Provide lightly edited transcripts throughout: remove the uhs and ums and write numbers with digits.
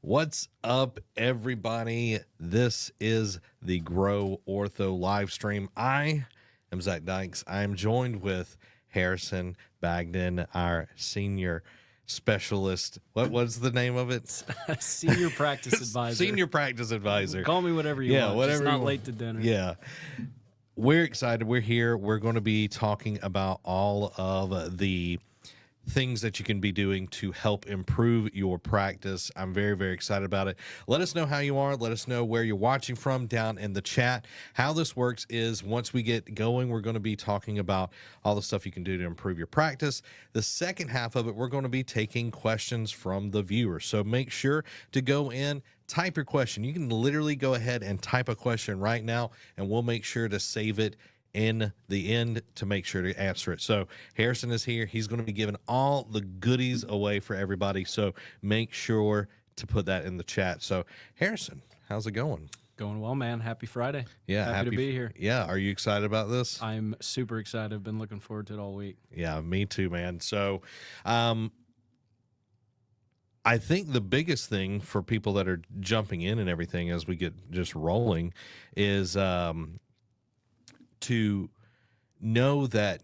What's up, everybody? This is the Grow Ortho live stream. I am Zach Dykes. I am joined with Harrison Bagden, our senior specialist. What was the name of it? Senior practice advisor. Senior practice advisor. Call me whatever you want. whatever. Just not you late want. to dinner. Yeah. We're excited. We're here. We're going to be talking about all of the things that you can be doing to help improve your practice. I'm very, very excited about it. Let us know how you are. Let us know where you're watching from down in the chat. How this works is once we get going, we're going to be talking about all the stuff you can do to improve your practice. The second half of it, we're going to be taking questions from the viewers. So make sure to go in, type your question. You can literally go ahead and type a question right now, and we'll make sure to save it in the end to make sure to answer it. So Harrison is here. He's going to be giving all the goodies away for everybody. So make sure to put that in the chat. So Harrison, how's it going? Going well, man. Happy Friday. Yeah. Happy to be here. Yeah. Are you excited about this? I'm super excited. I've been looking forward to it all week. Yeah, me too, man. So, I think the biggest thing for people that are jumping in and everything as we get just rolling is, to know that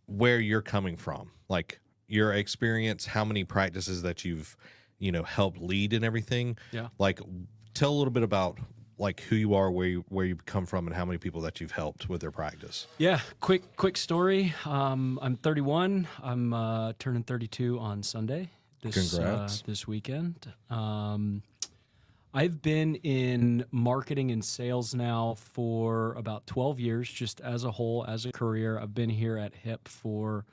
where you're coming from, like your experience, how many practices that you've, helped lead and everything. Yeah. Like tell a little bit about like who you are, where you come from, and how many people that you've helped with their practice. Yeah. Quick story. I'm 31. I'm turning 32 on Sunday. Congrats. This weekend. I've been in marketing and sales now for about 12 years, just as a whole, as a career. I've been here at HIP for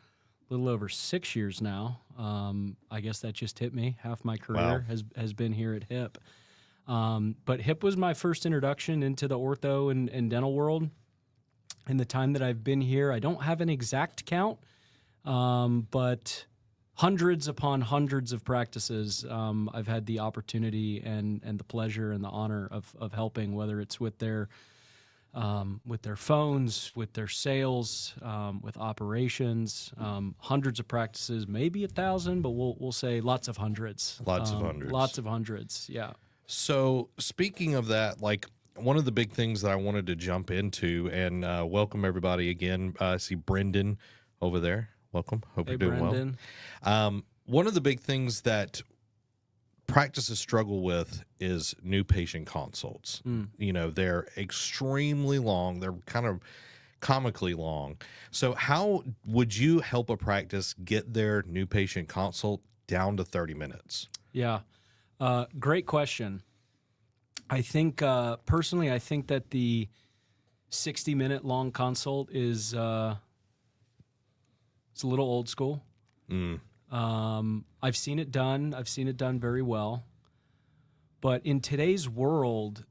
a little over 6 years now. I guess that just hit me. Half my career has been here at HIP. But HIP was my first introduction into the ortho and dental world. In the time that I've been here, I don't have an exact count, but hundreds upon hundreds of practices I've had the opportunity and the pleasure and the honor of helping, whether it's with their phones, with their sales, with operations, hundreds of practices, maybe 1,000, but we'll say lots of hundreds. Lots of hundreds. Lots of hundreds, yeah. So speaking of that, like one of the big things that I wanted to jump into and welcome everybody again. I see Brendan over there. Welcome. Hope you're doing Brendan. well. One of the big things that practices struggle with is new patient consults. They're extremely long. They're kind of comically long. So how would you help a practice get their new patient consult down to 30 minutes? Yeah. Great question. I think, personally, I think that the 60-minute long consult is it's a little old school. I've seen it done. I've seen it done very well. But in today's world,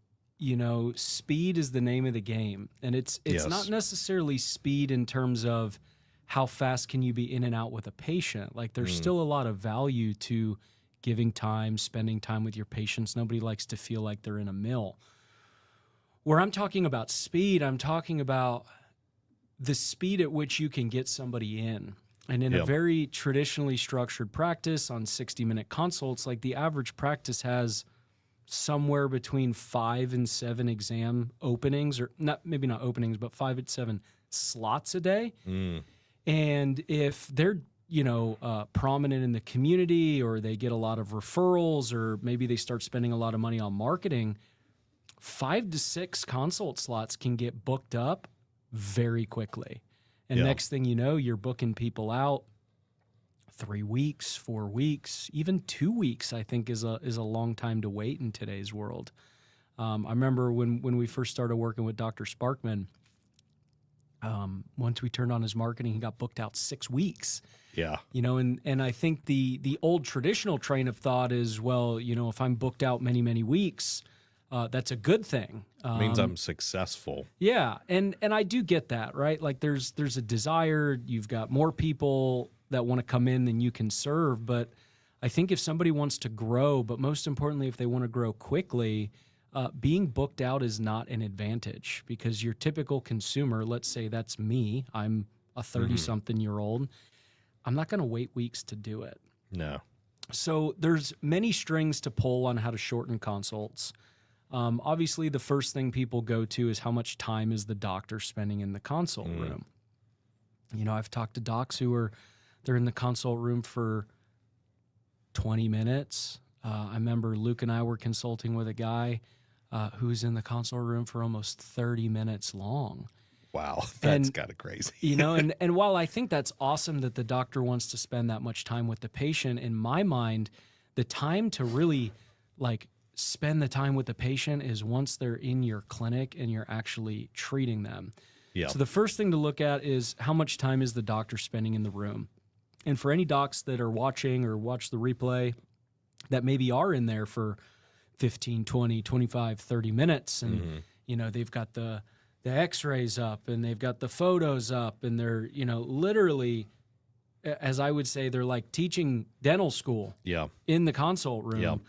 speed is the name of the game. And it's Yes. not necessarily speed in terms of how fast can you be in and out with a patient. Like there's still a lot of value to giving time, spending time with your patients. Nobody likes to feel like they're in a mill. Where I'm talking about speed, I'm talking about the speed at which you can get somebody in. And in a very traditionally structured practice on 60-minute consults, like the average practice has somewhere between 5 and 7 exam openings, or maybe not openings, but 5 and 7 slots a day. And if they're, prominent in the community, or they get a lot of referrals, or maybe they start spending a lot of money on marketing, 5 to 6 consult slots can get booked up very quickly. And next thing you know, you're booking people out 3 weeks, 4 weeks, even 2 weeks, I think is a long time to wait in today's world. I remember when we first started working with Dr. Sparkman, once we turned on his marketing, he got booked out 6 weeks. Yeah. And I think the old traditional train of thought is, well, if I'm booked out many, many weeks, that's a good thing. Means I'm successful. Yeah, and I do get that, right? Like there's a desire, you've got more people that want to come in than you can serve, but I think if somebody wants to grow, but most importantly, if they want to grow quickly, being booked out is not an advantage, because your typical consumer, let's say that's me, I'm a 30-something-year-old, I'm not going to wait weeks to do it. No. So there's many strings to pull on how to shorten consults. Obviously, the first thing people go to is how much time is the doctor spending in the consult room. You know, I've talked to docs they're in the consult room for 20 minutes. I remember Luke and I were consulting with a guy who's in the consult room for almost 30 minutes long. Wow, that's kind of crazy. You know, and while I think that's awesome that the doctor wants to spend that much time with the patient, in my mind, the time to really like spend the time with the patient is once they're in your clinic and you're actually treating them. Yeah. So the first thing to look at is how much time is the doctor spending in the room. And for any docs that are watching or watch the replay that maybe are in there for 15, 20, 25, 30 minutes, and, you know, they've got the x-rays up and they've got the photos up and they're, you know, literally, as I would say, they're like teaching dental school in the consult room.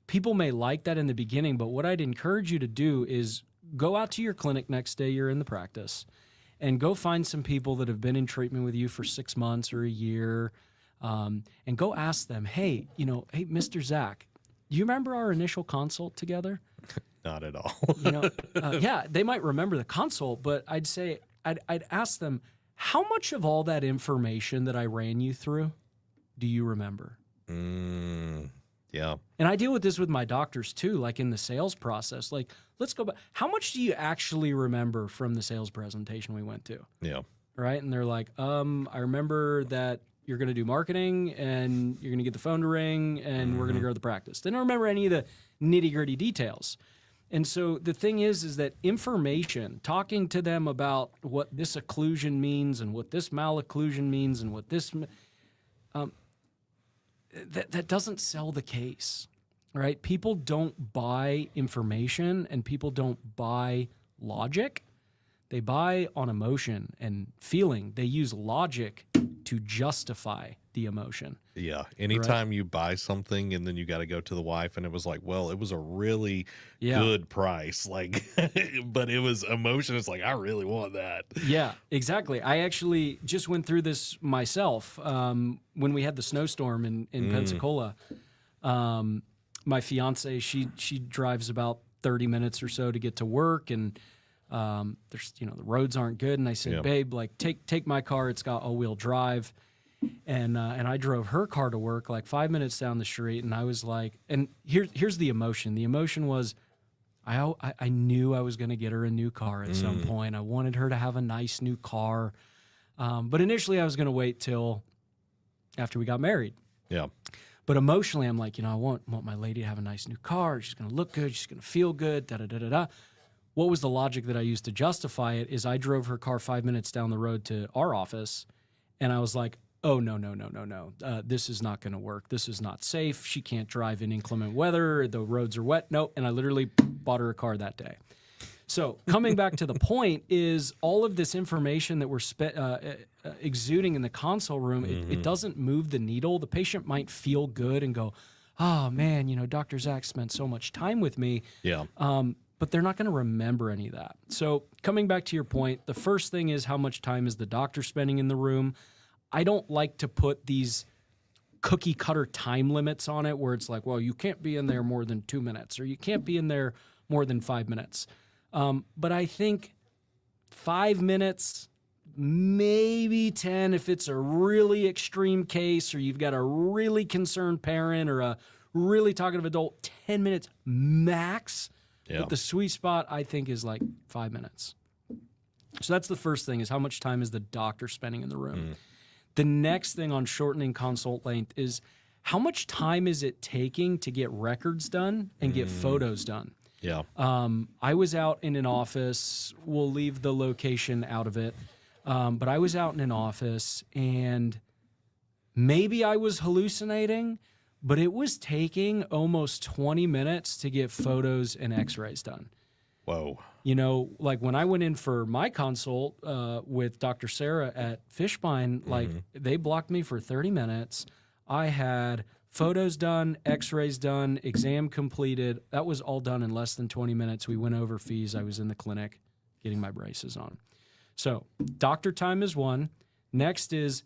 People may like that in the beginning, but what I'd encourage you to do is go out to your clinic next day you're in the practice and go find some people that have been in treatment with you for 6 months or a year, and go ask them, hey, you know, hey, Mr. Zach, do you remember our initial consult together? Not at all. You know, yeah, they might remember the consult, but I'd say, I'd ask them, how much of all that information that I ran you through do you remember? Yeah. And I deal with this with my doctors too, like in the sales process. Like, let's go back. How much do you actually remember from the sales presentation we went to? Yeah. Right? And they're like, I remember that you're going to do marketing and you're going to get the phone to ring and we're going to grow the practice. They don't remember any of the nitty-gritty details. And so the thing is that information, talking to them about what this occlusion means and what this malocclusion means and what this, that doesn't sell the case, right? People don't buy information and people don't buy logic. They buy on emotion and feeling. They use logic to justify the emotion. Yeah. Anytime you buy something and then you got to go to the wife and it was like, well, it was a really good price. Like, but it was emotion. It's like, I really want that. Yeah, exactly. I actually just went through this myself when we had the snowstorm in Pensacola. My fiance, she drives about 30 minutes or so to get to work, and there's, you know, the roads aren't good. And I said, babe, like take my car. It's got all-wheel drive. And I drove her car to work like 5 minutes down the street. And I was like, and here's the emotion. The emotion was, I knew I was going to get her a new car at some point. I wanted her to have a nice new car. But initially I was going to wait till after we got married. Yeah. But emotionally, I'm like, you know, I want my lady to have a nice new car. She's going to look good. She's going to feel good. Da-da-da-da-da. What was the logic that I used to justify it is I drove her car 5 minutes down the road to our office, and I was like, oh, no. This is not going to work. This is not safe. She can't drive in inclement weather. The roads are wet. Nope. And I literally bought her a car that day. So coming back to the point is all of this information that we're exuding in the console room, it doesn't move the needle. The patient might feel good and go, oh, man, you know, Dr. Zach spent so much time with me. Yeah. But they're not going to remember any of that. So coming back to your point, the first thing is how much time is the doctor spending in the room? I don't like to put these cookie cutter time limits on it where it's like, well, you can't be in there more than 2 minutes or you can't be in there more than 5 minutes. But I think 5 minutes, maybe 10 if it's a really extreme case or you've got a really concerned parent or a really talkative adult, 10 minutes max. Yeah. But the sweet spot, I think, is like 5 minutes. So that's the first thing, is how much time is the doctor spending in the room. The next thing on shortening consult length is how much time is it taking to get records done and get photos done. Yeah. I was out in an office. We'll leave the location out of it. But I was out in an office, and maybe I was hallucinating, but it was taking almost 20 minutes to get photos and x-rays done. Whoa. You know, like when I went in for my consult with Dr. Sarah at Fishbine, like they blocked me for 30 minutes. I had photos done, x-rays done, exam completed. That was all done in less than 20 minutes. We went over fees. I was in the clinic getting my braces on. So doctor time is one. Next is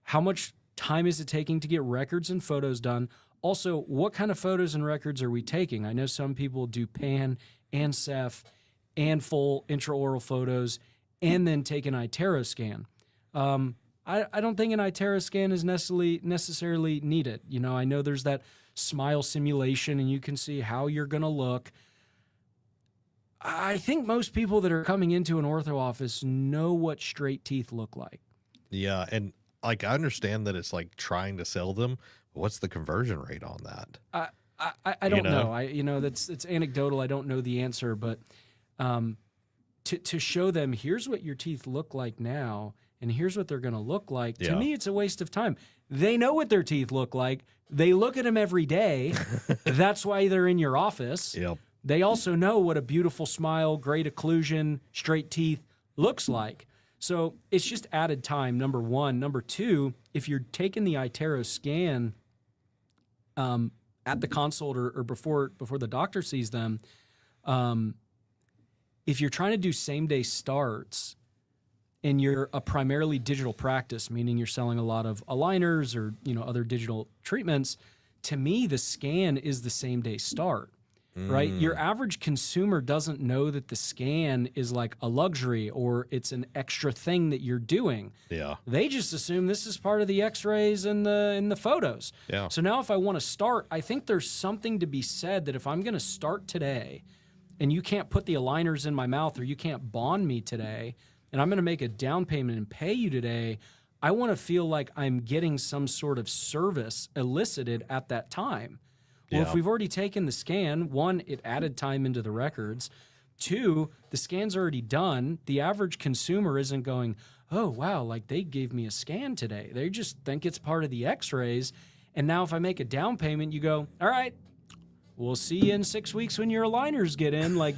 how much time is it taking to get records and photos done? Also, what kind of photos and records are we taking? I know some people do pan and Ceph and full intraoral photos and then take an iTero scan. I don't think an iTero scan is necessarily needed. You know, I know there's that smile simulation and you can see how you're going to look. I think most people that are coming into an ortho office know what straight teeth look like. Yeah, and like I understand that it's like trying to sell them. But what's the conversion rate on that? I don't know. It's anecdotal. I don't know the answer, but to show them here's what your teeth look like now, and here's what they're going to look like. To me, it's a waste of time. They know what their teeth look like. They look at them every day. That's why they're in your office. Yep. They also know what a beautiful smile, great occlusion, straight teeth looks like. So it's just added time, number one. Number two, if you're taking the iTero scan at the consult or before the doctor sees them, if you're trying to do same-day starts and you're a primarily digital practice, meaning you're selling a lot of aligners or other digital treatments, to me, the scan is the same-day start. Right? Your average consumer doesn't know that the scan is like a luxury or it's an extra thing that you're doing. Yeah. They just assume this is part of the x-rays and the photos. Yeah. So now if I want to start, I think there's something to be said that if I'm going to start today and you can't put the aligners in my mouth or you can't bond me today and I'm going to make a down payment and pay you today, I want to feel like I'm getting some sort of service elicited at that time. Well, if we've already taken the scan, one, it added time into the records. Two, the scan's already done. The average consumer isn't going, oh, wow, like they gave me a scan today. They just think it's part of the x-rays. And now if I make a down payment, you go, all right, we'll see you in 6 weeks when your aligners get in. Like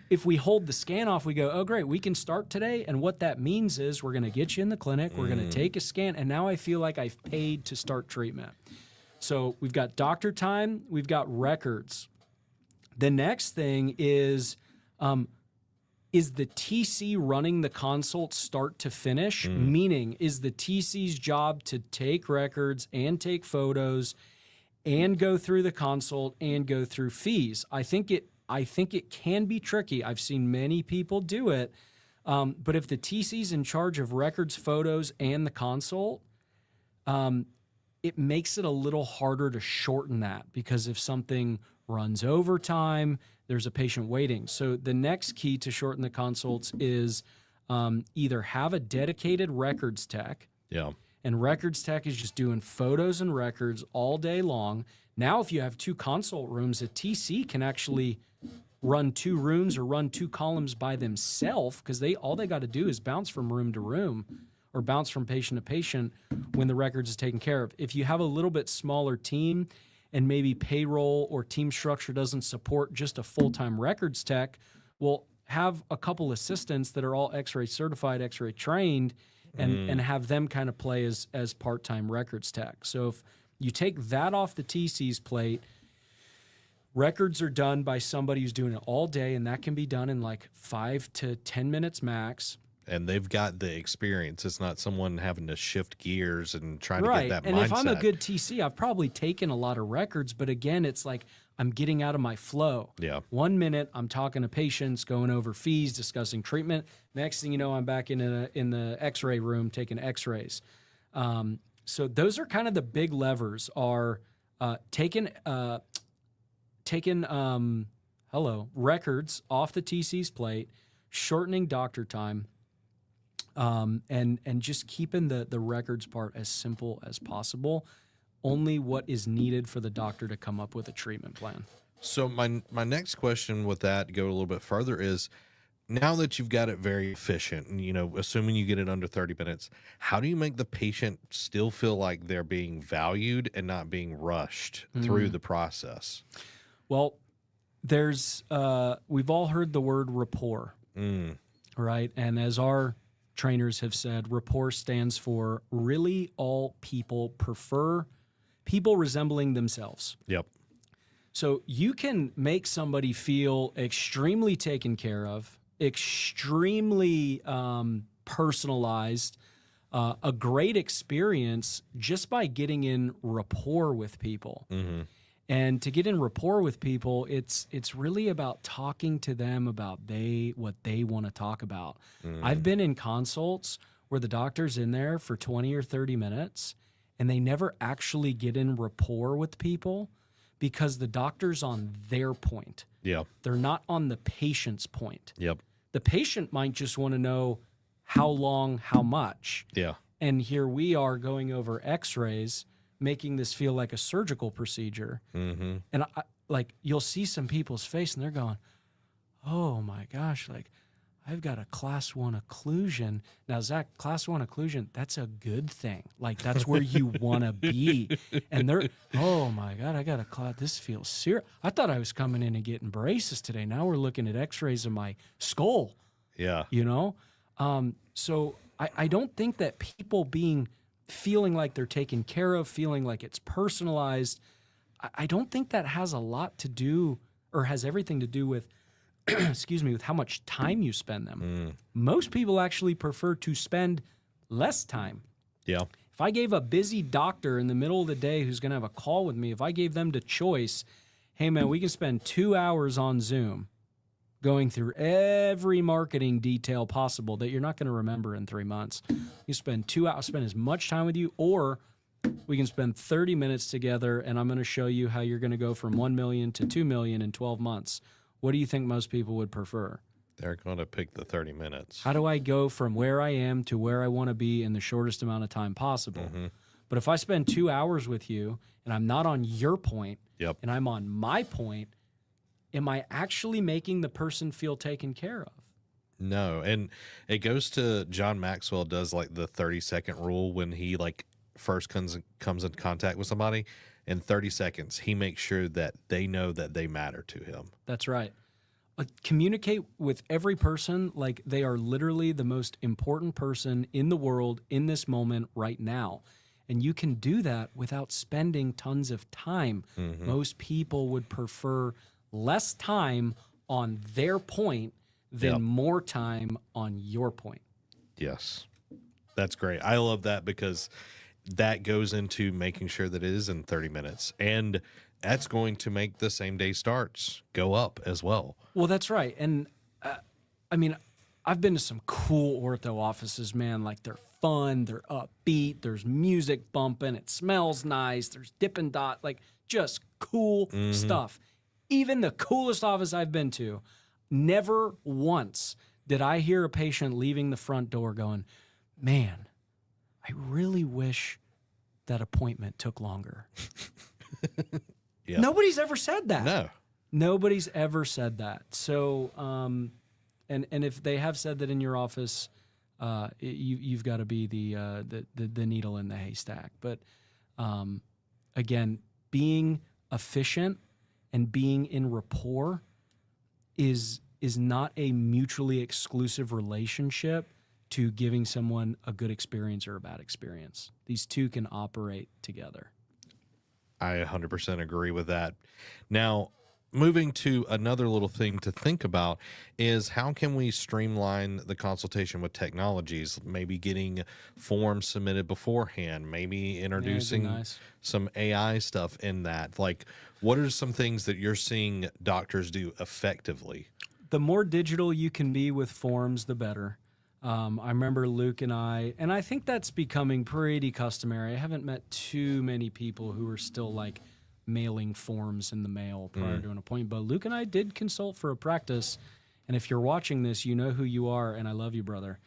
if we hold the scan off, we go, oh, great, we can start today. And what that means is we're going to get you in the clinic. We're going to take a scan. And now I feel like I've paid to start treatment. So we've got doctor time, we've got records. The next thing is the TC running the consult start to finish? Meaning, is the TC's job to take records and take photos and go through the consult and go through fees? I think it can be tricky. I've seen many people do it. But if the TC's in charge of records, photos, and the consult, it makes it a little harder to shorten that because if something runs over time, there's a patient waiting. So the next key to shorten the consults is either have a dedicated records tech. Yeah. And records tech is just doing photos and records all day long. Now, if you have 2 consult rooms, a TC can actually run 2 rooms or run 2 columns by themselves because all they got to do is bounce from room to room or bounce from patient to patient when the records is taken care of. If you have a little bit smaller team and maybe payroll or team structure doesn't support just a full-time records tech, well, have a couple assistants that are all x-ray certified, x-ray trained, and have them kind of play as part-time records tech. So if you take that off the TC's plate, records are done by somebody who's doing it all day, and that can be done in like 5 to 10 minutes max. And they've got the experience. It's not someone having to shift gears and trying to get that mindset. And if I'm a good TC, I've probably taken a lot of records, but again, it's like I'm getting out of my flow. Yeah. 1 minute, I'm talking to patients, going over fees, discussing treatment. Next thing you know, I'm back in the x-ray room taking x-rays. So those are kind of the big levers are taking records off the TC's plate, shortening doctor time, and just keeping the records part as simple as possible. Only what is needed for the doctor to come up with a treatment plan. So my next question with that, go a little bit further, is now that you've got it very efficient and, assuming you get it under 30 minutes, how do you make the patient still feel like they're being valued and not being rushed through the process? Well, there's we've all heard the word rapport, right? And as our trainers have said, rapport stands for really all people prefer people resembling themselves. Yep. So you can make somebody feel extremely taken care of, extremely personalized, a great experience just by getting in rapport with people. And to get in rapport with people, it's really about talking to them about what they want to talk about. I've been in consults where the doctor's in there for 20 or 30 minutes and they never actually get in rapport with people because the doctor's on their point. Yeah. They're not on the patient's point. Yep. The patient might just want to know how long, how much. Yeah. And here we are going over x-rays, making this feel like a surgical procedure. And you'll see some people's face and they're going, oh my gosh, like I've got a class 1 occlusion. Now, Zach, class 1 occlusion, that's a good thing. Like that's where you want to be. And they're, oh my God, I got a class. This feels serious. I thought I was coming in and getting braces today. Now we're looking at x-rays of my skull. Yeah. You know? So I don't think that people feeling like they're taken care of, feeling like it's personalized, I don't think that has a lot to do or has everything to do with, excuse me, with how much time you spend them. Most people actually prefer to spend less time. Yeah. If I gave a busy doctor in the middle of the day who's going to have a call with me, if I gave them the choice, hey man, we can spend 2 hours on Zoom going through every marketing detail possible that you're not going to remember in 3 months. You spend 2 hours, spend as much time with you, or we can spend 30 minutes together and I'm going to show you how you're going to go from 1 million to 2 million in 12 months. What do you think most people would prefer? They're going to pick the 30 minutes. How do I go from where I am to where I want to be in the shortest amount of time possible? But if I spend 2 hours with you and I'm not on your point and I'm on my point, am I actually making the person feel taken care of? No. And it goes to John Maxwell does like the 30-second rule when he like first comes in contact with somebody. In 30 seconds, he makes sure that they know that they matter to him. That's right. Communicate with every person like they are literally the most important person in the world in this moment right now. And you can do that without spending tons of time. Most people would prefer less time on their point than more time on your point. Yes. That's great. I love that because that goes into making sure that it is in 30 minutes. And that's going to make the same day starts go up as well. Well, that's right. And I mean, I've been to some cool ortho offices, man. Like they're fun, they're upbeat, there's music bumping, it smells nice, there's Dippin' Dot, like just cool stuff. Even the coolest office I've been to, never once did I hear a patient leaving the front door going, man, I really wish that appointment took longer. Nobody's ever said that. No. Nobody's ever said that. So, and if they have said that in your office, you've got to be the needle in the haystack. But again, being efficient and being in rapport is not a mutually exclusive relationship to giving someone a good experience or a bad experience. These two can operate together. I 100% agree with that. Now, moving to another little thing to think about is how can we streamline the consultation with technologies, maybe getting forms submitted beforehand, maybe introducing some AI stuff in that. Like, what are some things that you're seeing doctors do effectively? The more digital you can be with forms, the better. I remember Luke and I think that's becoming pretty customary. I haven't met too many people who are still like mailing forms in the mail prior to an appointment. But Luke and I did consult for a practice. And if you're watching this, you know who you are. And I love you, brother.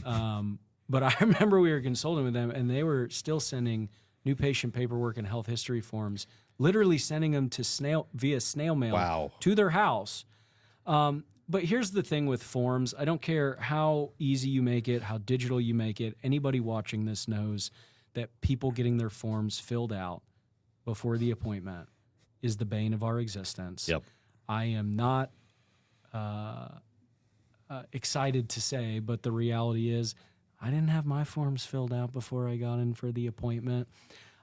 But I remember we were consulting with them and they were still sending new patient paperwork and health history forms, literally sending them to via snail mail to their house. But here's the thing with forms. I don't care how easy you make it, how digital you make it. Anybody watching this knows that people getting their forms filled out before the appointment is the bane of our existence. Yep. I am not excited to say, but the reality is I didn't have my forms filled out before I got in for the appointment.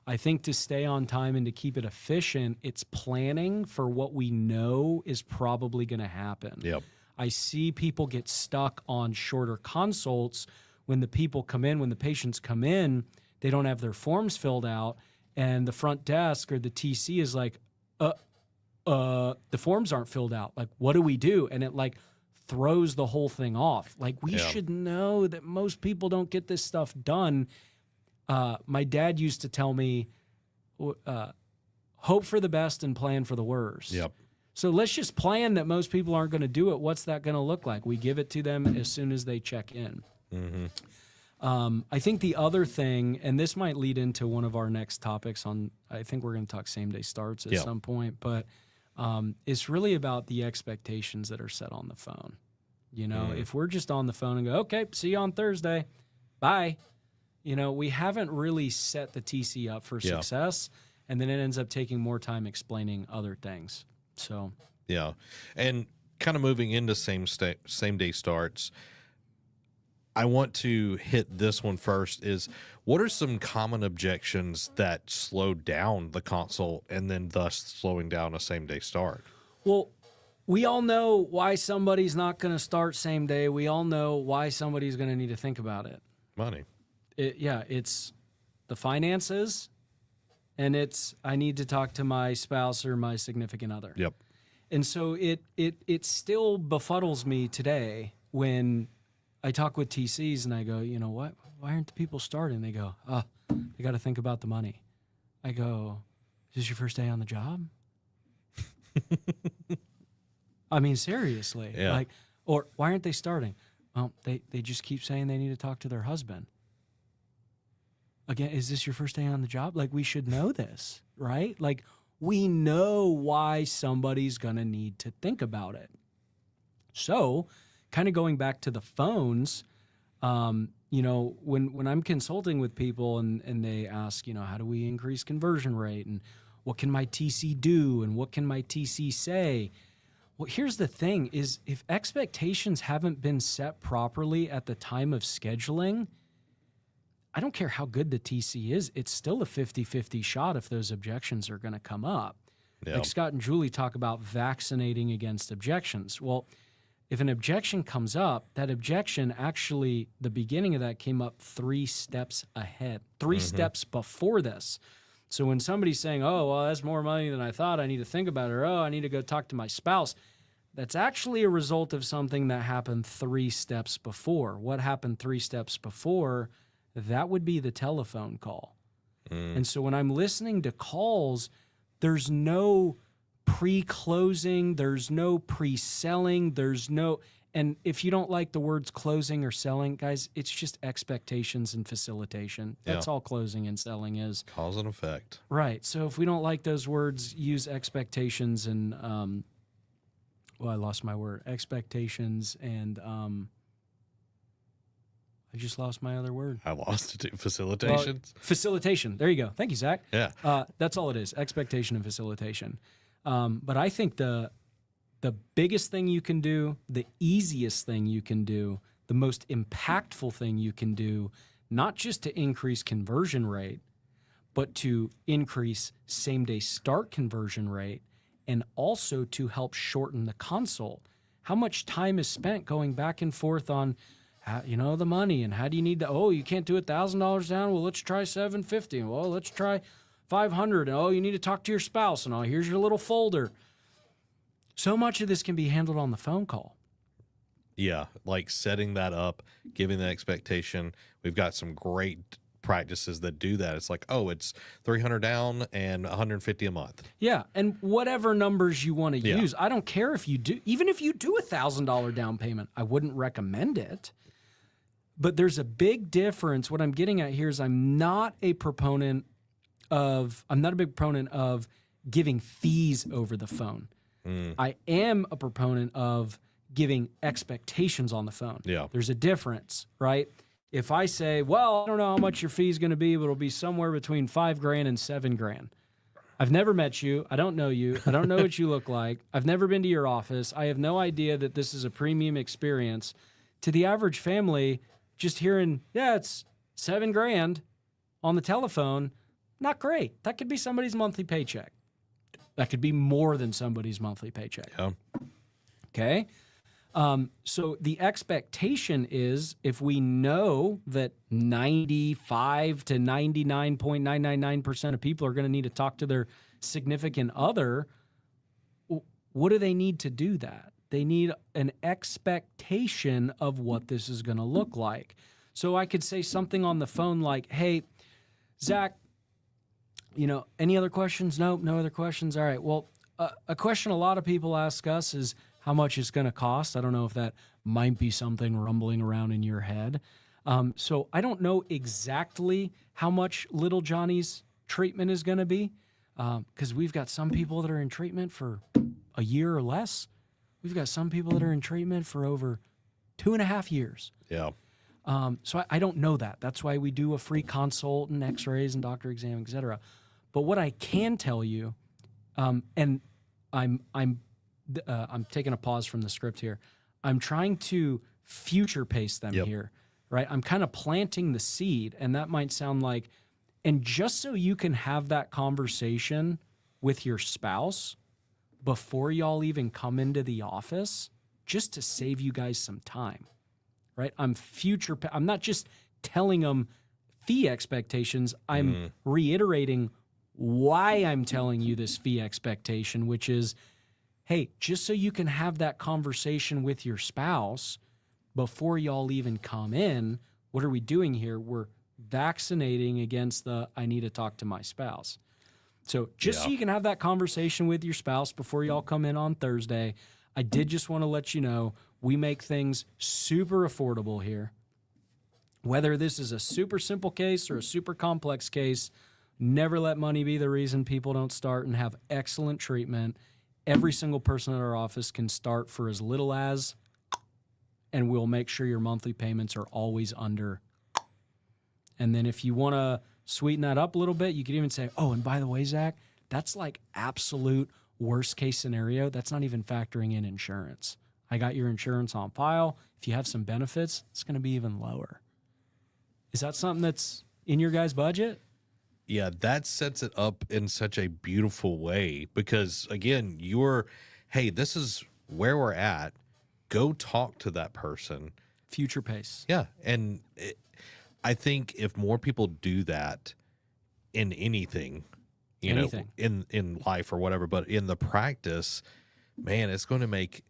I think to stay on time and to keep it efficient, it's planning for what we know is probably going to happen. Yep. I see people get stuck on shorter consults when the people come in, when the patients come in, they don't have their forms filled out, and the front desk or the TC is like, the forms aren't filled out. Like, what do we do? And it like throws the whole thing off. Like, we should know that most people don't get this stuff done. My dad used to tell me, hope for the best and plan for the worst. Yep. So let's just plan that most people aren't going to do it. What's that going to look like? We give it to them as soon as they check in. I think the other thing, and this might lead into one of our next topics I think we're going to talk same-day starts at some point, but it's really about the expectations that are set on the phone. You know, if we're just on the phone and go, okay, see you on Thursday, bye. You know, we haven't really set the TC up for success, and then it ends up taking more time explaining other things. So, yeah. And kind of moving into same-day starts, I want to hit this one first is, what are some common objections that slow down the consult and then thus slowing down a same-day start? Well, we all know why somebody's not going to start same day. We all know why somebody's going to need to think about it. Money. It's the finances, and it's I need to talk to my spouse or my significant other. Yep. And so it still befuddles me today when I talk with TCs and I go, you know what? Why aren't the people starting? They go, they got to think about the money. I go, is this your first day on the job? I mean, seriously. Yeah. Like, or why aren't they starting? Well, they just keep saying they need to talk to their husband. Again, is this your first day on the job? Like, we should know this, right? Like, we know why somebody's going to need to think about it. So, kind of going back to the phones, you know, when I'm consulting with people and they ask, you know, how do we increase conversion rate and what can my TC do and what can my TC say? Well, here's the thing is if expectations haven't been set properly at the time of scheduling, I don't care how good the TC is, it's still a 50-50 shot if those objections are going to come up. Yeah. Like Scott and Julie talk about vaccinating against objections. Well, if an objection comes up, that objection actually, the beginning of that came up 3 steps ahead, 3 steps before this. So when somebody's saying, oh, well, that's more money than I thought, I need to think about it, or oh, I need to go talk to my spouse, that's actually a result of something that happened 3 steps before. What happened 3 steps before? That would be the telephone call. And so when I'm listening to calls, there's no pre-closing, there's no pre-selling, there's no, and if you don't like the words closing or selling, guys, it's just expectations and facilitation. That's all closing and selling is. Cause and effect. Right. So if we don't like those words, use expectations and, well, I lost my word, expectations and, I just lost my other word. I lost it too. Facilitations. Facilitation. There you go. Thank you, Zach. Yeah. That's all it is. Expectation and facilitation. But I think the biggest thing you can do, the easiest thing you can do, the most impactful thing you can do, not just to increase conversion rate, but to increase same-day start conversion rate, and also to help shorten the consult. How much time is spent going back and forth on, you know, the money and how do you need to, oh, you can't do $1,000 down? Well, let's try $750. Well, let's try $500. And oh, you need to talk to your spouse. And oh, here's your little folder. So much of this can be handled on the phone call. Yeah, like setting that up, giving the expectation. We've got some great practices that do that. It's like, oh, it's 300 down and 150 a month. Yeah, and whatever numbers you want to use. I don't care if you do, even if you do $1,000 down payment, I wouldn't recommend it. But there's a big difference. What I'm getting at here is I'm not a big proponent of giving fees over the phone. I am a proponent of giving expectations on the phone. Yeah. There's a difference, right? If I say, well, I don't know how much your fee is going to be, but it'll be somewhere between $5,000 and $7,000. I've never met you. I don't know you. I don't know what you look like. I've never been to your office. I have no idea that this is a premium experience. To the average family, just hearing, yeah, it's $7,000 on the telephone, not great. That could be somebody's monthly paycheck. That could be more than somebody's monthly paycheck. Yeah. Okay. So the expectation is, if we know that 95 to 99.999% of people are going to need to talk to their significant other, what do they need to do that? They need an expectation of what this is going to look like. So I could say something on the phone like, hey, Zach, any other questions? No other questions. All right. Well, a question a lot of people ask us is how much it's going to cost. I don't know if that might be something rumbling around in your head. So I don't know exactly how much little Johnny's treatment is going to be, because we've got some people that are in treatment for a year or less. We've got some people that are in treatment for over 2.5 years. Yeah. So I don't know that. That's why we do a free consult and x-rays and doctor exam, et cetera. But what I can tell you, and I'm taking a pause from the script here. I'm trying to future pace them here, right? I'm kind of planting the seed, and that might sound like, and just so you can have that conversation with your spouse before y'all even come into the office, just to save you guys some time, right? I'm not just telling them fee expectations. I'm reiterating why I'm telling you this fee expectation, which is, hey, just so you can have that conversation with your spouse before y'all even come in, what are we doing here? We're vaccinating against I need to talk to my spouse. So just so you can have that conversation with your spouse before y'all come in on Thursday, I did just want to let you know we make things super affordable here. Whether this is a super simple case or a super complex case, never let money be the reason people don't start and have excellent treatment. Every single person at our office can start for as little as, and we'll make sure your monthly payments are always under. And then if you want to sweeten that up a little bit, you could even say, oh, and by the way, Zach, that's like absolute worst case scenario. That's not even factoring in insurance. I got your insurance on file. If you have some benefits, it's going to be even lower. Is that something that's in your guys' budget? Yeah, that sets it up in such a beautiful way because, again, hey, this is where we're at. Go talk to that person. Future pace. Yeah, and I think if more people do that in anything, in life or whatever, but in the practice, man, it's going to make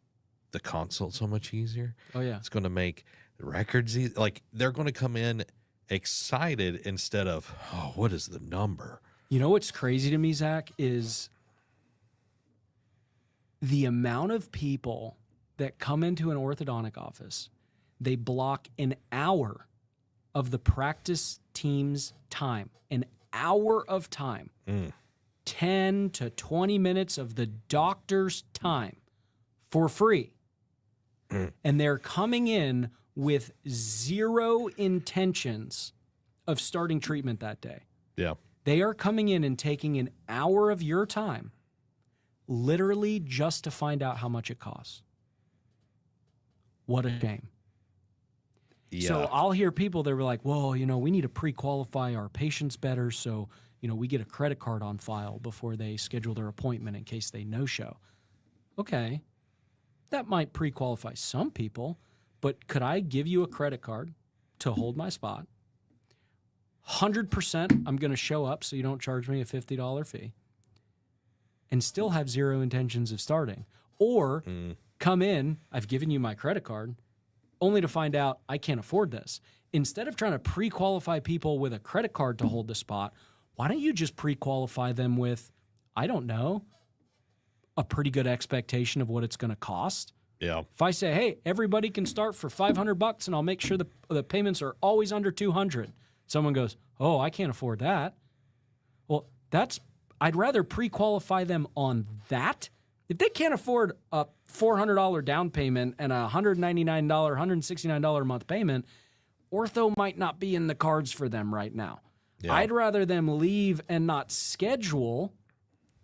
the consult so much easier. Oh, yeah. It's going to make the records easy. Like, they're going to come in excited instead of, oh, what is the number? You know what's crazy to me, Zach, is the amount of people that come into an orthodontic office. They block an hour of the practice team's time, an hour of time, 10 to 20 minutes of the doctor's time for free. And they're coming in with zero intentions of starting treatment that day. Yeah. They are coming in and taking an hour of your time literally just to find out how much it costs. What a shame. Yeah. So I'll hear people that were like, well, we need to pre-qualify our patients better so, we get a credit card on file before they schedule their appointment in case they no-show. Okay, that might pre-qualify some people, but could I give you a credit card to hold my spot? 100% I'm going to show up so you don't charge me a $50 fee and still have zero intentions of starting. Or come in, I've given you my credit card, only to find out I can't afford this. Instead of trying to pre-qualify people with a credit card to hold the spot, why don't you just pre-qualify them with, I don't know, a pretty good expectation of what it's going to cost? Yeah. If I say, hey, everybody can start for $500 and I'll make sure the payments are always under $200. Someone goes, oh, I can't afford that. Well, I'd rather pre-qualify them on that. If they can't afford a $400 down payment and a $199, $169 a month payment, ortho might not be in the cards for them right now. Yeah. I'd rather them leave and not schedule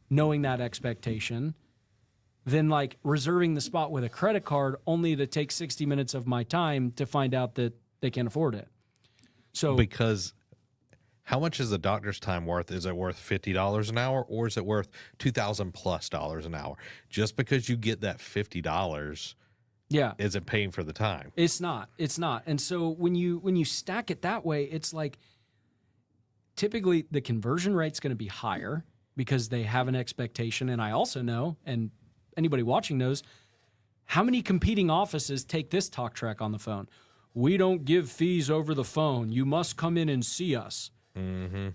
knowing that expectation than like reserving the spot with a credit card only to take 60 minutes of my time to find out that they can't afford it. So because how much is the doctor's time worth? Is it worth $50 an hour or is it worth $2,000+ an hour? Just because you get that $50 Yeah. isn't paying for the time. It's not. It's not. And so when you stack it that way, it's like typically the conversion rate's going to be higher because they have an expectation. And I also know, and anybody watching knows, how many competing offices take this talk track on the phone? We don't give fees over the phone. You must come in and see us.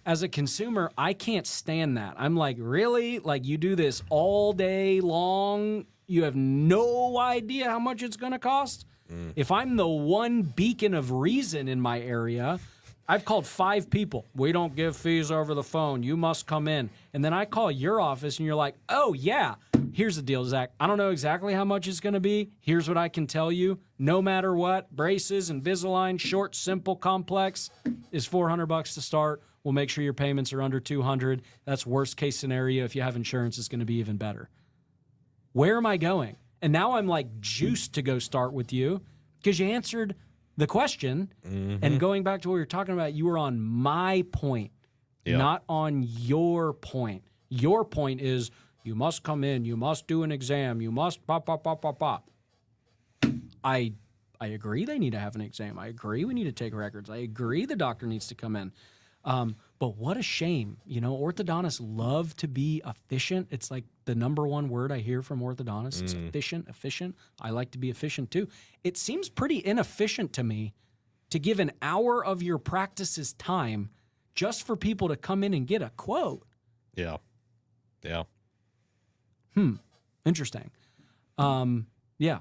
As a consumer, I can't stand that. I'm like, really? Like, you do this all day long? You have no idea how much it's going to cost? If I'm the one beacon of reason in my area, I've called 5 people. We don't give fees over the phone. You must come in. And then I call your office and you're like, oh, yeah. Here's the deal, Zach. I don't know exactly how much it's going to be. Here's what I can tell you. No matter what, braces, Invisalign, short, simple, complex is $400 to start. We'll make sure your payments are under $200. That's worst case scenario. If you have insurance, it's going to be even better. Where am I going? And now I'm like juiced to go start with you because you answered the question. And going back to what we were talking about, you were on my point, not on your point. Your point is you must come in, you must do an exam, you must pop, pop, pop, pop, pop. I agree they need to have an exam. I agree we need to take records. I agree the doctor needs to come in. But what a shame. You know, orthodontists love to be efficient. It's like the number one word I hear from orthodontists. It's efficient. I like to be efficient too. It seems pretty inefficient to me to give an hour of your practice's time just for people to come in and get a quote. Yeah. Interesting. Yeah.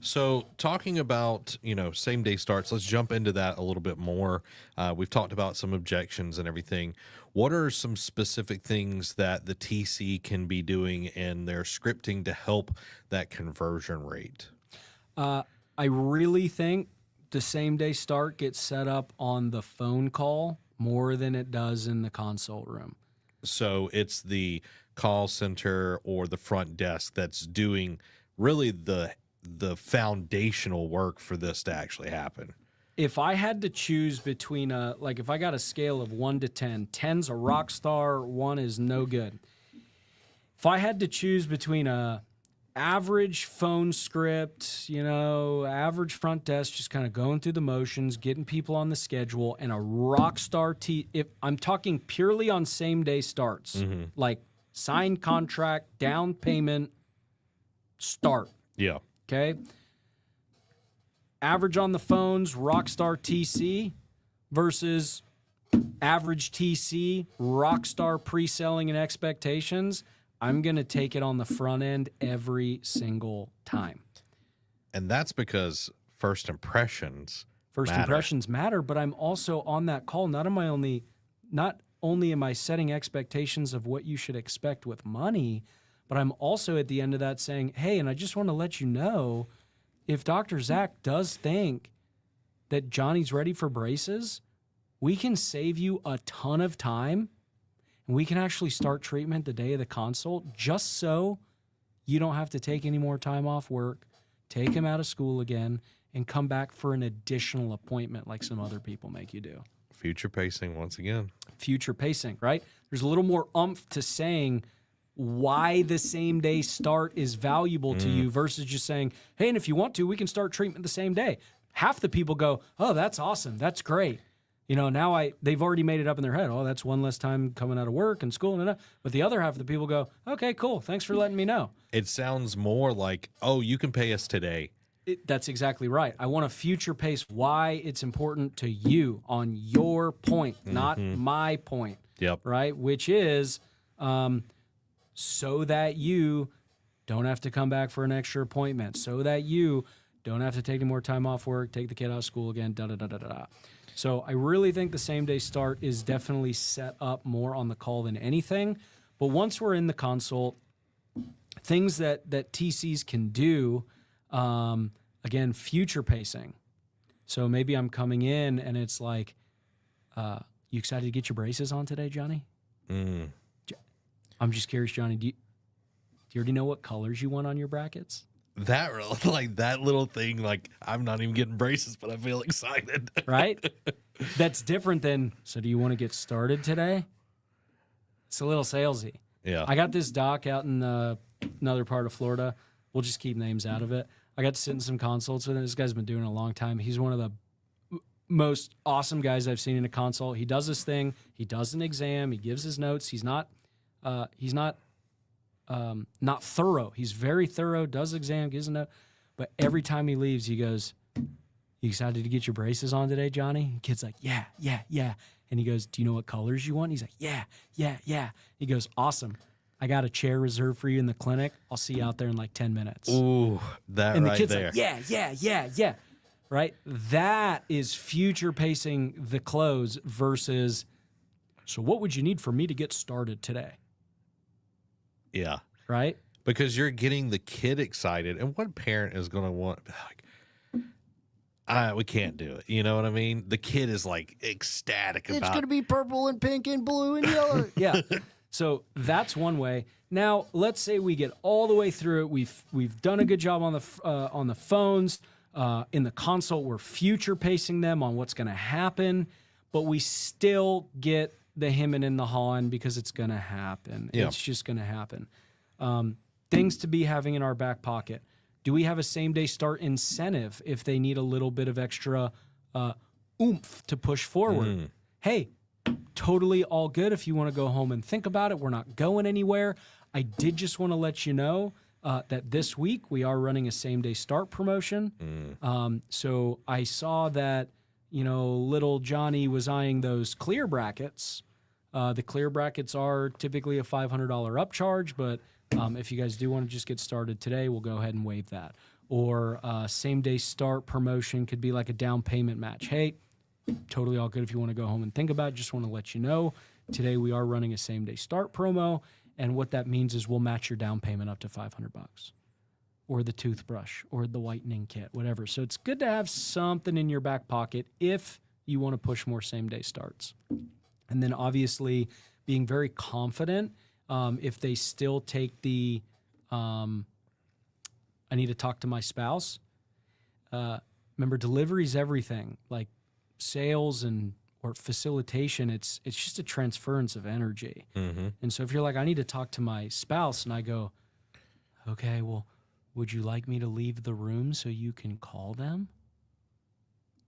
So talking about, same day starts, let's jump into that a little bit more. We've talked about some objections and everything. What are some specific things that the TC can be doing in their scripting to help that conversion rate? I really think the same day start gets set up on the phone call more than it does in the consult room. So it's the call center or the front desk that's doing really the foundational work for this to actually happen. If I had to choose between if I got a scale of 1 to 10, 10's a rock star, 1 is no good. If I had to choose between a average phone script, average front desk, just kind of going through the motions, getting people on the schedule, and a rock star if I'm talking purely on same day starts, like signed contract, down payment, start. Yeah. Okay. Average on the phones, Rockstar TC versus average TC, Rockstar pre-selling and expectations. I'm going to take it on the front end every single time. And that's because first impressions matter, but I'm also on that call. Not only am I setting expectations of what you should expect with money, but I'm also at the end of that saying, hey, and I just want to let you know, if Dr. Zach does think that Johnny's ready for braces, we can save you a ton of time, and we can actually start treatment the day of the consult just so you don't have to take any more time off work, take him out of school again, and come back for an additional appointment like some other people make you do. Future pacing once again. Future pacing, right? There's a little more oomph to saying why the same day start is valuable to you versus just saying, hey, and if you want to, we can start treatment the same day. Half the people go, oh, that's awesome. That's great. Now they've already made it up in their head. Oh, that's one less time coming out of work and school. But the other half of the people go, okay, cool. Thanks for letting me know. It sounds more like, oh, you can pay us today. That's exactly right. I want to future pace why it's important to you on your point, not my point. Yep. Right? Which is so that you don't have to come back for an extra appointment, so that you don't have to take any more time off work, take the kid out of school again, da-da-da-da-da-da. So I really think the same day start is definitely set up more on the call than anything. But once we're in the consult, things that TCs can do, again, future pacing. So maybe I'm coming in and it's like, you excited to get your braces on today, Johnny? I'm just curious, Johnny, do you already know what colors you want on your brackets? That little thing, I'm not even getting braces, but I feel excited. Right? That's different than, so do you want to get started today? It's a little salesy. Yeah. I got this doc out in another part of Florida. We'll just keep names out of it. I got to sit in some consults with him. This guy's been doing it a long time. He's one of the most awesome guys I've seen in a consult. He does his thing. He does an exam. He gives his notes. He's not thorough. He's very thorough, does exam, gives a note. But every time he leaves, he goes, "You excited to get your braces on today, Johnny?" The kid's like, "Yeah, yeah, yeah." And he goes, "Do you know what colors you want?" He's like, "Yeah, yeah, yeah." He goes, "Awesome. I got a chair reserved for you in the clinic. I'll see you out there in like 10 minutes. Ooh, that And the right kid's there. like, "Yeah, yeah, yeah, yeah." Right? That is future pacing the close versus, "So what would you need for me to get started today?" Yeah. Right? Because you're getting the kid excited. And what parent is going to want, like, we can't do it. You know what I mean? The kid is like ecstatic about It's going to be purple and pink and blue and yellow. Yeah. So that's one way. Now, let's say we get all the way through it. We've done a good job on the phones. In the consult, we're future pacing them on what's going to happen, but we still get the hemming and the hawing because it's going to happen. Yeah. It's just going to happen. Things to be having in our back pocket. Do we have a same-day start incentive if they need a little bit of extra oomph to push forward? Hey, totally all good if you want to go home and think about it. We're not going anywhere. I did just want to let you know that this week we are running a same-day start promotion. So I saw that, little Johnny was eyeing those clear brackets. The clear brackets are typically a $500 upcharge, but if you guys do want to just get started today, we'll go ahead and waive that. Or same-day start promotion could be like a down payment match. Hey, totally all good if you want to go home and think about it. Just want to let you know, today we are running a same-day start promo, and what that means is we'll match your down payment up to $500, or the toothbrush, or the whitening kit, whatever. So it's good to have something in your back pocket if you want to push more same-day starts. And then obviously being very confident if they still take the I need to talk to my spouse. Remember, delivery is everything. Like sales or facilitation, it's just a transference of energy. And so if you're like, I need to talk to my spouse, and I go, okay, well, would you like me to leave the room so you can call them?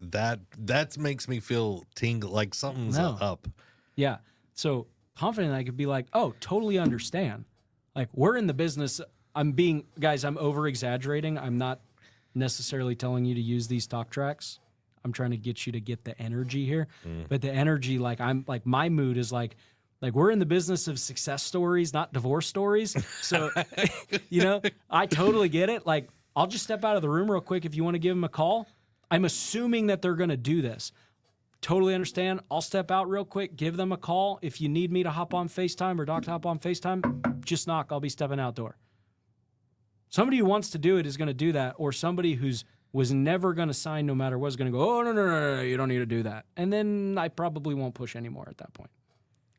That makes me feel tingle, like something's up. Yeah. So confident I could be like, oh, totally understand. Like, we're in the business. Guys, I'm over exaggerating. I'm not necessarily telling you to use these talk tracks. I'm trying to get you to get the energy here. But the energy, my mood is like we're in the business of success stories, not divorce stories. So, I totally get it. Like, I'll just step out of the room real quick if you want to give them a call. I'm assuming that they're going to do this. Totally understand. I'll step out real quick, give them a call. If you need me to hop on FaceTime or Doc to hop on FaceTime, just knock. I'll be stepping outdoor. Somebody who wants to do it is going to do that, or somebody was never going to sign no matter what is going to go, oh, no, you don't need to do that. And then I probably won't push anymore at that point,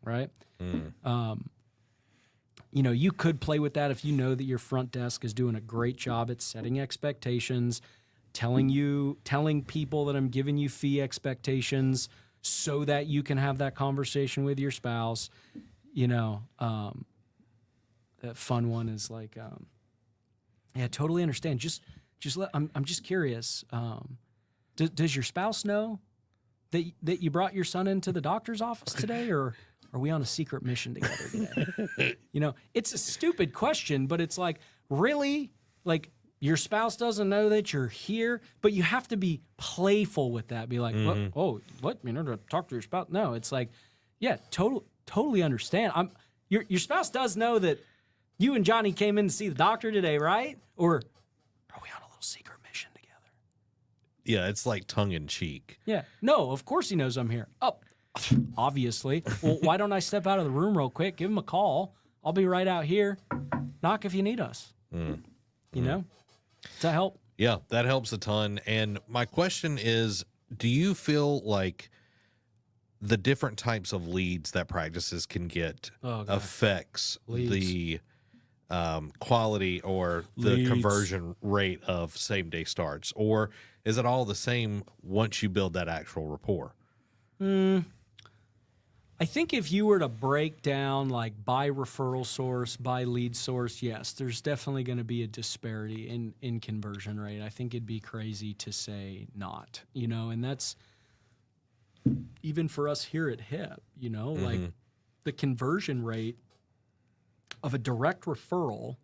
right? You could play with that if you know that your front desk is doing a great job at setting expectations, telling people that I'm giving you fee expectations so that you can have that conversation with your spouse. That fun one is like, yeah, totally understand. I'm just curious. Does your spouse know that you brought your son into the doctor's office today, or are we on a secret mission together today? It's a stupid question, but it's like, really? Like, your spouse doesn't know that you're here, but you have to be playful with that. Be like, what? To talk to your spouse? No, it's like, yeah, totally understand. Your spouse does know that you and Johnny came in to see the doctor today, right? Or are we on a little secret mission together? Yeah, it's like tongue in cheek. Yeah. No, of course he knows I'm here. Oh, obviously. Well, why don't I step out of the room real quick, give him a call. I'll be right out here. Knock if you need us. Does that help? Yeah, that helps a ton. And my question is, do you feel like the different types of leads that practices can get affects the quality or the conversion rate of same-day starts? Or is it all the same once you build that actual rapport? I I think if you were to break down like by referral source, by lead source, yes, there's definitely going to be a disparity in conversion rate. I think it'd be crazy to say not, and that's even for us here at HIP, like the conversion rate of a direct referral.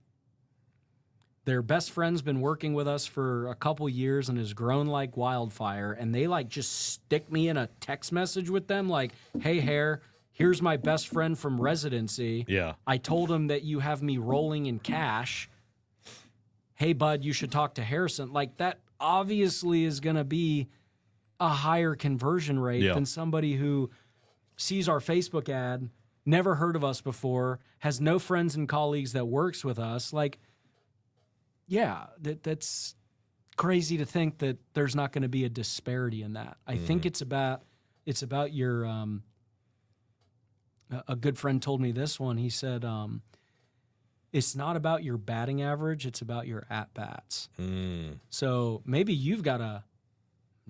Their best friend's been working with us for a couple years and has grown like wildfire. And they like just stick me in a text message with them like, hey, Hare, here's my best friend from residency. Yeah. I told him that you have me rolling in cash. Hey, bud, you should talk to Harrison. Like that obviously is going to be a higher conversion rate than somebody who sees our Facebook ad, never heard of us before, has no friends and colleagues that works with us. Like, yeah, that's crazy to think that there's not going to be a disparity in that. I think it's about your a good friend told me this one. He said it's not about your batting average, it's about your at bats. So maybe you've got a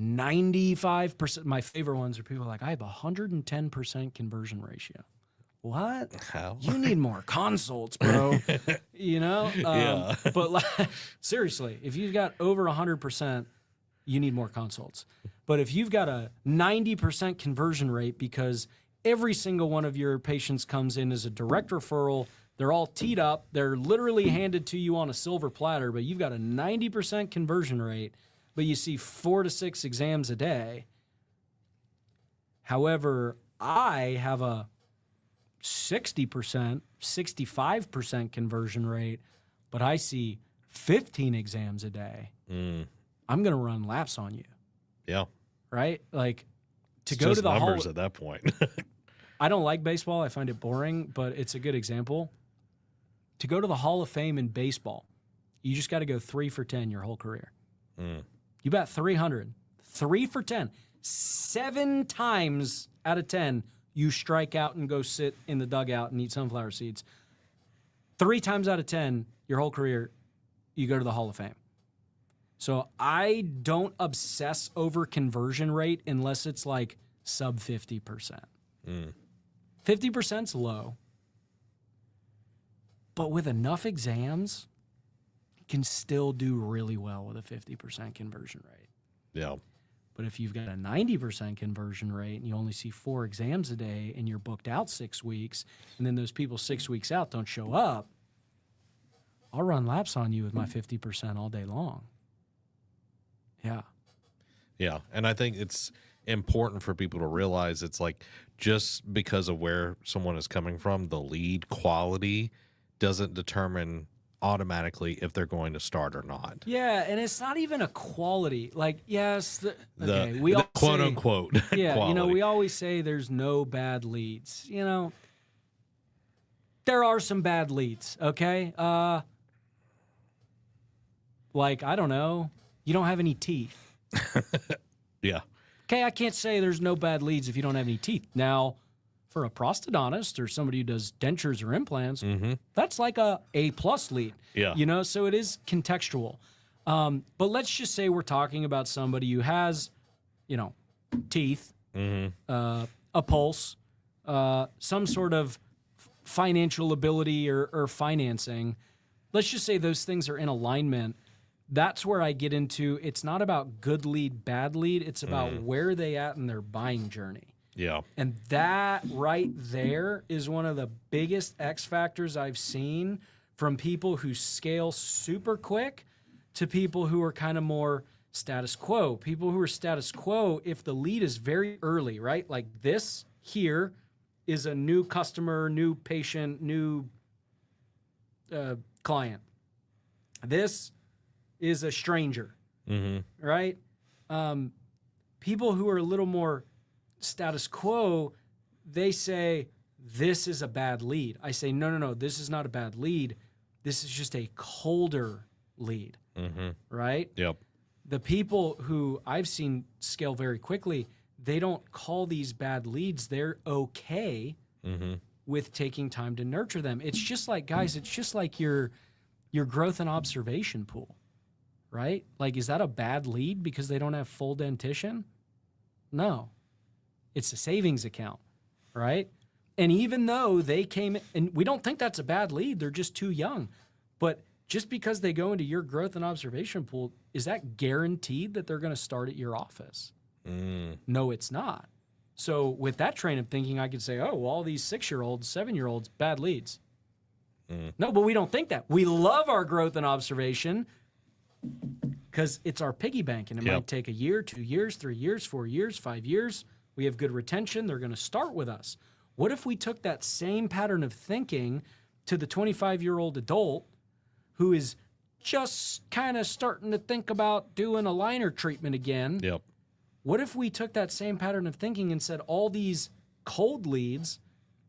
95%. My favorite ones are people like, I have 110% conversion ratio. What? How? You need more consults, bro. Yeah. But like, seriously, if you've got over 100%, you need more consults. But if you've got a 90% conversion rate because every single one of your patients comes in as a direct referral, they're all teed up, they're literally handed to you on a silver platter, but you've got a 90% conversion rate, but you see 4 to 6 exams a day. However, I have a 60%, 65% conversion rate, but I see 15 exams a day. I'm going to run laps on you. Yeah. Right? Like to It's go just to the numbers Hall. at that point. I don't like baseball. I find it boring, but it's a good example. To go to the Hall of Fame in baseball, you just got to go 3 for 10 your whole career. You bat 300, 3 for 10. 7 times out of 10, you strike out and go sit in the dugout and eat sunflower seeds. 3 times out of 10, your whole career, you go to the Hall of Fame. So I don't obsess over conversion rate unless it's like sub 50%. 50%'s low. But with enough exams, you can still do really well with a 50% conversion rate. Yeah. But if you've got a 90% conversion rate and you only see 4 exams a day and you're booked out 6 weeks, and then those people 6 weeks out don't show up, I'll run laps on you with my 50% all day long. Yeah. Yeah. And I think it's important for people to realize it's like just because of where someone is coming from, the lead quality doesn't determine automatically if they're going to start or not. Yeah, and it's not even a quality. Like, yes, We all quote unquote. Yeah, quality. we always say there's no bad leads. There are some bad leads, okay? Like, I don't know, you don't have any teeth. Yeah. Okay, I can't say there's no bad leads if you don't have any teeth. Now, for a prosthodontist or somebody who does dentures or implants, that's like a A+ lead. Yeah. So it is contextual. But let's just say we're talking about somebody who has, teeth, a pulse, some sort of financial ability or financing. Let's just say those things are in alignment. That's where I get into, it's not about good lead, bad lead. It's about where they at in their buying journey. Yeah. And that right there is one of the biggest X factors I've seen from people who scale super quick to people who are kind of more status quo. People who are status quo, if the lead is very early, right? Like this here is a new customer, new patient, new client. This is a stranger, right? People who are a little more status quo, they say, this is a bad lead. I say, no, this is not a bad lead. This is just a colder lead, right? Yep. The people who I've seen scale very quickly, they don't call these bad leads. They're okay with taking time to nurture them. It's just like, guys, it's just like your growth and observation pool, right? Like, is that a bad lead because they don't have full dentition? No. It's a savings account, right? And even though they came, and we don't think that's a bad lead, they're just too young. But just because they go into your growth and observation pool, is that guaranteed that they're going to start at your office? No, it's not. So with that train of thinking, I could say, oh, well, all these 6-year-olds, 7-year-olds, bad leads. No, but we don't think that. We love our growth and observation because it's our piggy bank, and it might take a year, 2 years, 3 years, 4 years, 5 years. We have good retention. They're going to start with us. What if we took that same pattern of thinking to the 25-year-old adult who is just kind of starting to think about doing a liner treatment again? Yep. What if we took that same pattern of thinking and said all these cold leads,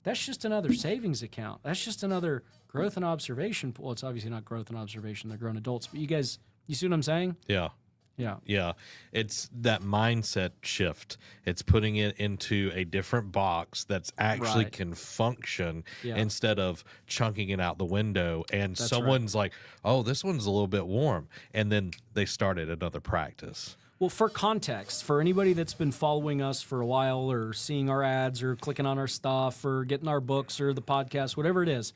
that's just another savings account. That's just another growth and observation. Well, it's obviously not growth and observation. They're grown adults. But you guys, you see what I'm saying? Yeah. Yeah. Yeah. It's that mindset shift. It's putting it into a different box that's actually Right. can function Yeah. instead of chunking it out the window. And That's someone's like, oh, this one's a little bit warm. And then they started another practice. Well, for context, for anybody that's been following us for a while or seeing our ads or clicking on our stuff or getting our books or the podcast, whatever it is,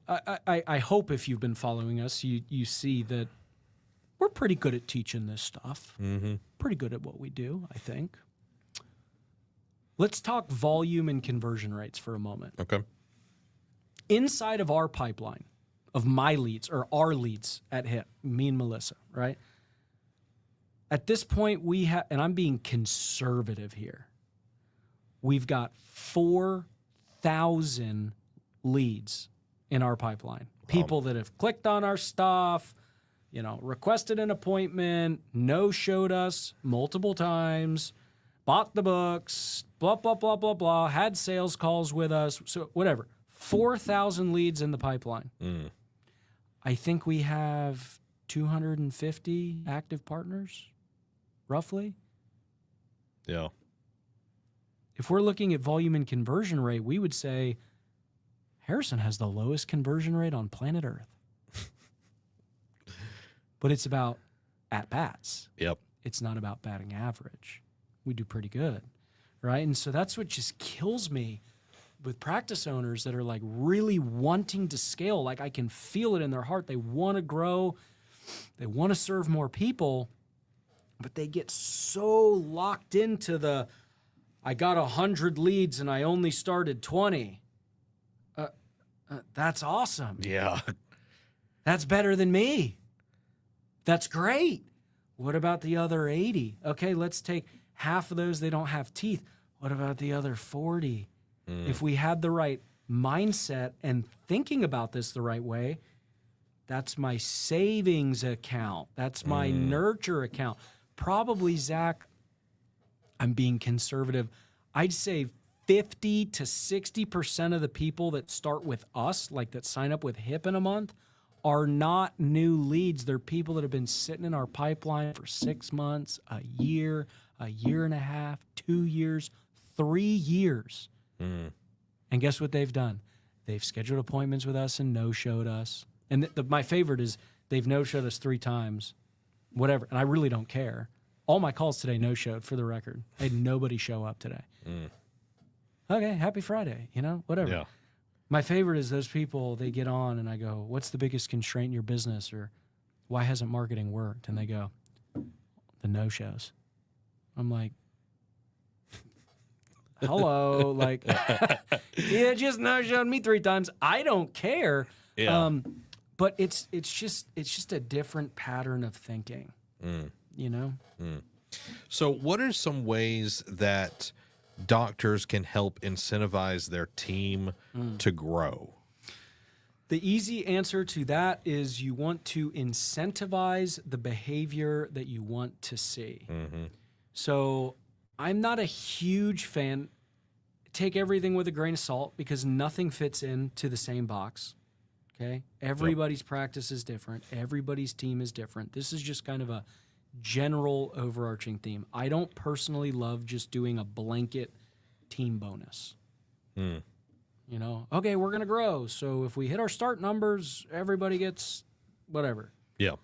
I hope if you've been following us, you see that we're pretty good at teaching this stuff. Pretty good at what we do, I think. Let's talk volume and conversion rates for a moment. Okay. Inside of our pipeline of my leads or our leads at HIP, me and Melissa, right? At this point, we have, and I'm being conservative here, we've got 4,000 leads in our pipeline. People that have clicked on our stuff, you know, requested an appointment, no-showed us multiple times, bought the books, blah, blah, blah, blah, blah, had sales calls with us, so whatever. 4,000 leads in the pipeline. I think we have 250 active partners, roughly. Yeah. If we're looking at volume and conversion rate, we would say Harrison has the lowest conversion rate on planet Earth. But it's about at-bats. Yep. It's not about batting average. We do pretty good, right? And so that's what just kills me with practice owners that are like really wanting to scale. Like I can feel it in their heart. They want to grow. They want to serve more people, but they get so locked into the, I got 100 leads and I only started 20. That's awesome. Yeah. That's better than me. That's great. What about the other 80? Okay, let's take half of those, they don't have teeth. What about the other 40? If we had the right mindset and thinking about this the right way, that's my savings account. That's my nurture account. Probably, Zach, I'm being conservative. I'd say 50 to 60% of the people that start with us, like that sign up with HIP in a month, are not new leads. They're people that have been sitting in our pipeline for 6 months, a year and a half, 2 years, 3 years. And guess what they've done? They've scheduled appointments with us and no-showed us. And my favorite is they've no-showed us 3 times, whatever. And I really don't care. All my calls today no-showed, for the record. I had nobody show up today. Okay, happy Friday, you know, whatever. Yeah. My favorite is those people, they get on and I go, what's the biggest constraint in your business? Or why hasn't marketing worked? And they go, the no-shows. I'm like, hello, like, you just no-showed me 3 times. I don't care. Yeah. But it's just a different pattern of thinking, you know? So what are some ways that doctors can help incentivize their team to grow? The easy answer to that is you want to incentivize the behavior that you want to see. So I'm not a huge fan. Take everything with a grain of salt because nothing fits into the same box. Okay? Everybody's practice is different. Everybody's team is different. This is just kind of a general overarching theme. I don't personally love just doing a blanket team bonus. You know, okay, we're going to grow. So if we hit our start numbers, everybody gets whatever. Yeah.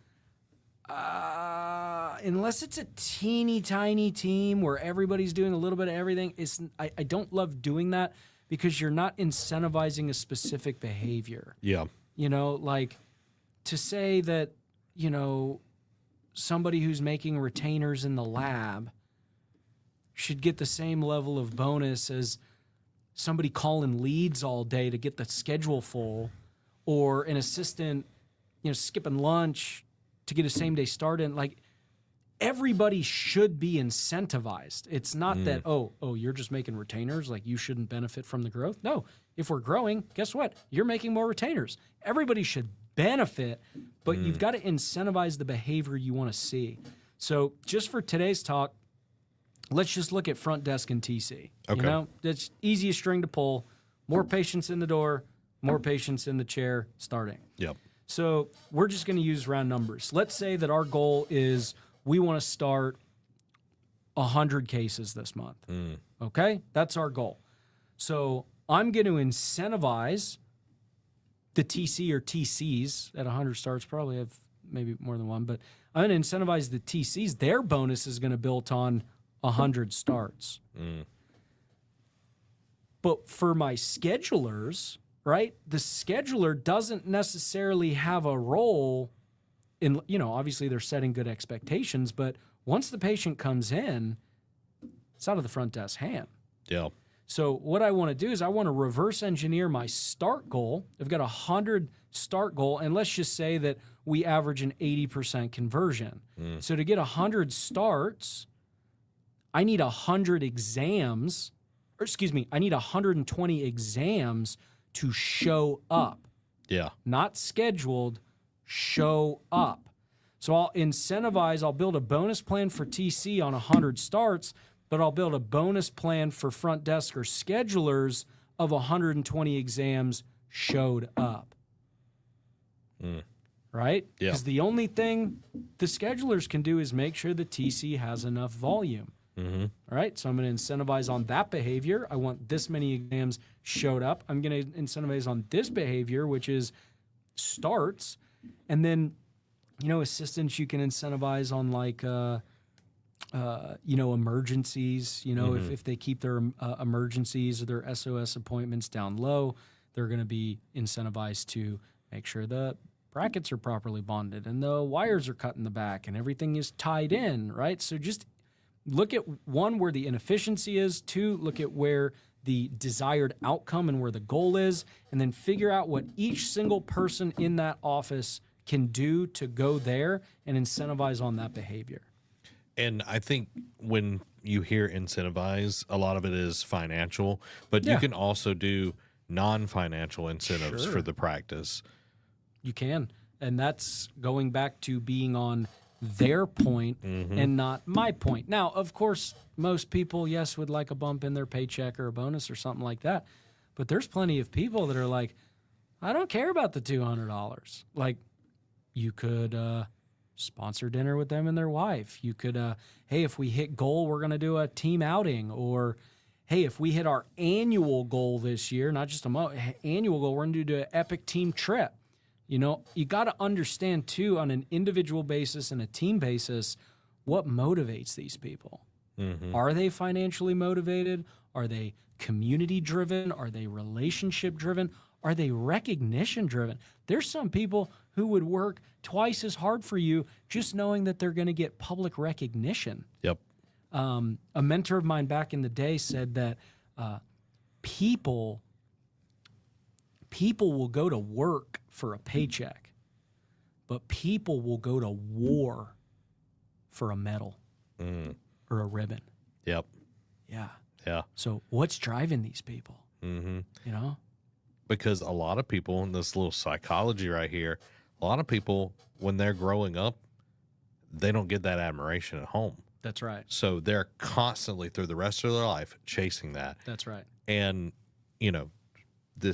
Unless it's a teeny tiny team where everybody's doing a little bit of everything, I don't love doing that because you're not incentivizing a specific behavior. Yeah. You know, like to say that, you know, somebody who's making retainers in the lab should get the same level of bonus as somebody calling leads all day to get the schedule full, or an assistant, you know, skipping lunch to get a same day start in. Like, everybody should be incentivized. It's not that, oh, you're just making retainers, like you shouldn't benefit from the growth. No, if we're growing, guess what? You're making more retainers. Everybody should benefit, but you've got to incentivize the behavior you want to see. So just for today's talk, let's just look at front desk and TC. Okay. You know, that's easiest string to pull. More patients in the door, more patients in the chair starting. Yep. So we're just going to use round numbers. Let's say that our goal is we want to start 100 cases this month. Okay? That's our goal. So I'm going to incentivize the TC or TCs at 100 starts, probably have maybe more than one, but I'm going to incentivize the TCs. Their bonus is going to build on 100 starts. But for my schedulers, right, the scheduler doesn't necessarily have a role in, you know, obviously they're setting good expectations, but once the patient comes in, it's out of the front desk hand. Yeah. So what I want to do is I want to reverse engineer my start goal. I've got a 100 start goal, and let's just say that we average an 80% conversion. So to get 100 starts, I need 100 exams, or excuse me, I need 120 exams to show up. Yeah. Not scheduled, show up. So I'll incentivize, I'll build a bonus plan for TC on 100 starts, but I'll build a bonus plan for front desk or schedulers of 120 exams showed up. Right? Yeah. Because the only thing the schedulers can do is make sure the TC has enough volume. All right, so I'm going to incentivize on that behavior. I want this many exams showed up. I'm going to incentivize on this behavior, which is starts. And then, you know, assistants, you can incentivize on like, you know, emergencies. You know, if they keep their emergencies or their SOS appointments down low, they're going to be incentivized to make sure the brackets are properly bonded and the wires are cut in the back and everything is tied in, right? So just look at one, where the inefficiency is. Two, look at where the desired outcome and where the goal is, and then figure out what each single person in that office can do to go there and incentivize on that behavior. And I think when you hear incentivize, a lot of it is financial, but you Yeah. can also do non-financial incentives Sure. for the practice. You can. And that's going back to being on their point and not my point. Now, of course, most people, yes, would like a bump in their paycheck or a bonus or something like that. But there's plenty of people that are like, I don't care about the $200. Like, you could sponsor dinner with them and their wife. You could, hey, if we hit goal, we're going to do a team outing. Or, hey, if we hit our annual goal this year, not just annual goal, we're going to do an epic team trip. You know, you got to understand, too, on an individual basis and a team basis, what motivates these people. Are they financially motivated? Are they community driven? Are they relationship driven? Are they recognition driven? There's some people who would work twice as hard for you just knowing that they're going to get public recognition. Yep. A mentor of mine back in the day said that people will go to work for a paycheck, but people will go to war for a medal or a ribbon. Yep. Yeah. Yeah. So what's driving these people? You know? Because a lot of people, and this little psychology right here, a lot of people, when they're growing up, they don't get that admiration at home. That's right. So they're constantly through the rest of their life chasing that. That's right. And, you know,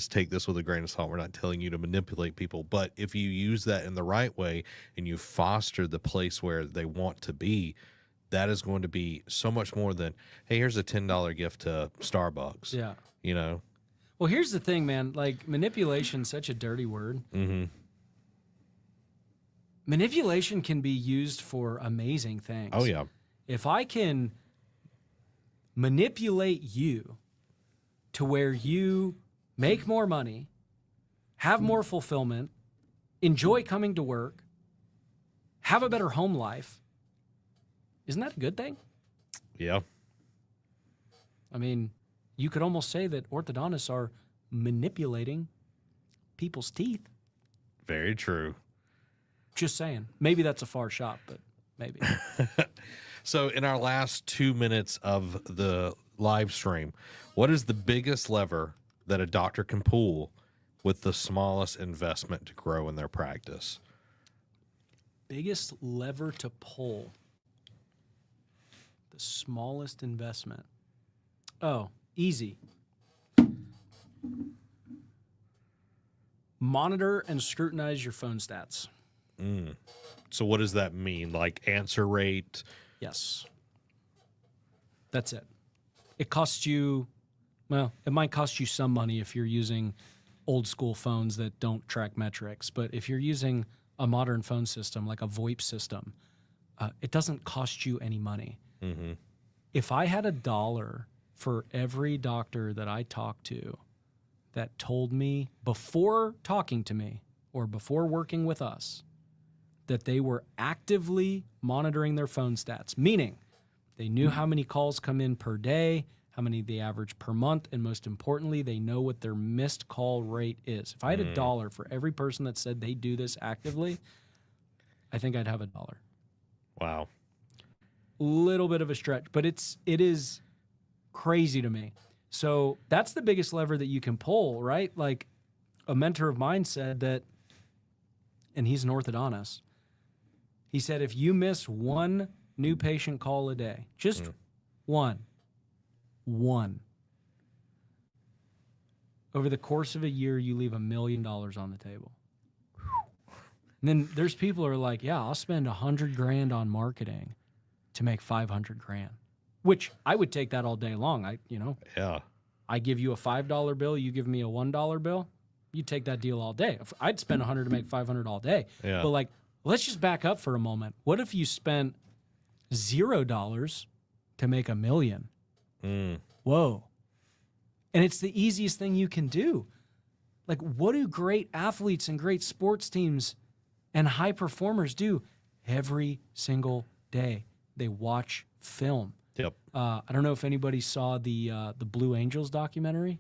take this with a grain of salt. We're not telling you to manipulate people, but if you use that in the right way and you foster the place where they want to be, that is going to be so much more than, hey, here's a $10 gift to Starbucks. Yeah. You know? Well, here's the thing, man. Like, manipulation's such a dirty word. Manipulation can be used for amazing things. Oh, yeah. If I can manipulate you to where you make more money, have more fulfillment, enjoy coming to work, have a better home life, isn't that a good thing? Yeah. I mean, you could almost say that orthodontists are manipulating people's teeth. Very true. Just saying. Maybe that's a far shot, but maybe. So in our last 2 minutes of the live stream, what is the biggest lever that a doctor can pull with the smallest investment to grow in their practice? Biggest lever to pull. The smallest investment. Oh, easy. Monitor and scrutinize your phone stats. So what does that mean? Like answer rate? Yes. That's it. It costs you, well, it might cost you some money if you're using old school phones that don't track metrics. But if you're using a modern phone system, like a VoIP system, it doesn't cost you any money. Mm-hmm. If I had $1 for every doctor that I talked to that told me before talking to me or before working with us that they were actively monitoring their phone stats, meaning they knew how many calls come in per day, how many they average per month, and most importantly, they know what their missed call rate is. If I had $1 for every person that said they do this actively, I think I'd have $1. Wow. Little bit of a stretch, but it is crazy to me. So that's the biggest lever that you can pull, right? Like a mentor of mine said that, and he's an orthodontist. He said, if you miss one new patient call a day, just one, over the course of a year, you leave $1 million on the table. And then there's people who are like, yeah, I'll spend $100,000 on marketing to make $500,000, which I would take that all day long. Yeah. I give you a $5 bill, you give me a $1 bill, you take that deal all day. I'd spend $100 to make $500 all day. Yeah. But like, let's just back up for a moment. What if you spent $0 to make $1 million? Whoa. And it's the easiest thing you can do. Like, what do great athletes and great sports teams and high performers do every single day? They watch film. Yep. I don't know if anybody saw the Blue Angels documentary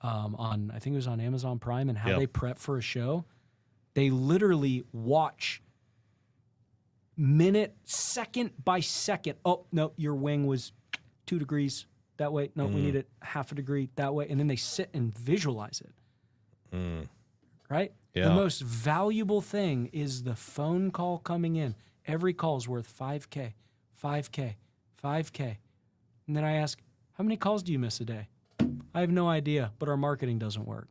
on, I think it was on Amazon Prime, and how they prep for a show. They literally watch minute, second by second. Oh, no, your wing was 2 degrees that way. No, we need it half a degree that way. And then they sit and visualize it. Right? Yeah. The most valuable thing is the phone call coming in. Every call is worth $5K, $5K, $5K. And then I ask, how many calls do you miss a day? I have no idea, but our marketing doesn't work.